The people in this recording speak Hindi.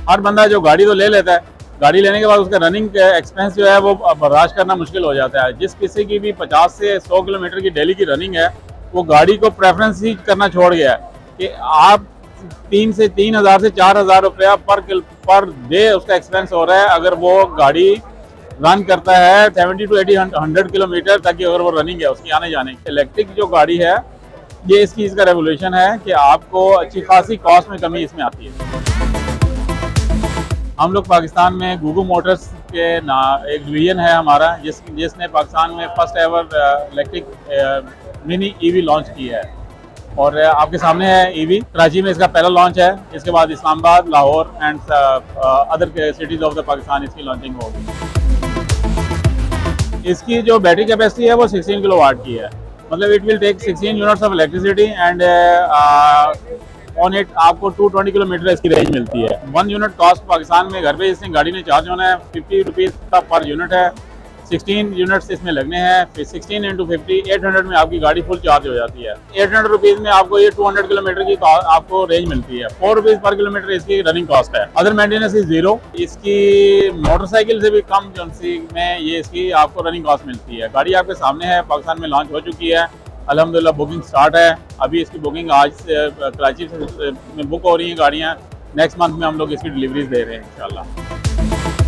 हर बंदा जो गाड़ी तो ले लेता है, गाड़ी लेने के बाद उसका रनिंग एक्सपेंस जो है वो बर्दाश्त करना मुश्किल हो जाता है। जिस किसी की भी 50 से 100 किलोमीटर की डेली की रनिंग है, वो गाड़ी को प्रेफरेंस ही करना छोड़ गया है कि आप 3,000 से 4,000 रुपया पर डे उसका एक्सपेंस हो रहा है अगर वो गाड़ी रन करता है 70 टू 80 100 किलोमीटर, ताकि अगर वो रनिंग है उसकी आने जाने की। इलेक्ट्रिक जो गाड़ी है ये इस चीज़ का रेवोल्यूशन है कि आपको अच्छी खासी कॉस्ट में कमी इसमें आती है। हम लोग पाकिस्तान में गुगू मोटर्स के एक डिवीजन है हमारा जिसने पाकिस्तान में first ever electric mini EV launch की है। और आपके सामने है ईवी, कराची में इसका पहला लॉन्च है, इसके बाद Islamabad, Lahore and other cities of the Pakistan इसकी लॉन्चिंग होगी। इसकी जो बैटरी कैपेसिटी है वो 16 किलोवाट की है, मतलब it will take 16 units of electricity and on it आपको 220 किलोमीटर इसकी रेंज मिलती है। 1 यूनिट कॉस्ट पाकिस्तान में घर पे इसने गाड़ी ने चार्ज होना है 50 रुपीज़ का पर यूनिट है। 16 यूनिट्स इसमें लगने हैं, फिर 16 इंटू 50 800 में आपकी गाड़ी फुल चार्ज हो जाती है। 800 रुपीज़ में आपको ये 200 किलोमीटर की आपको रेंज मिलती है। 4 रुपीज़ पर किलोमीटर इसकी रनिंग कॉस्ट है। Other maintenance is zero. इसकी मोटरसाइकिल से भी कम जो में ये इसकी आपको रनिंग कॉस्ट मिलती है। गाड़ी आपके सामने है, पाकिस्तान में लॉन्च हो चुकी है, अल्हम्दुलिल्लाह बुकिंग स्टार्ट है। अभी इसकी बुकिंग आज से कराची से में बुक हो रही हैं गाड़ियाँ। नेक्स्ट मंथ में हम लोग इसकी डिलीवरीज दे रहे हैं इंशाल्लाह।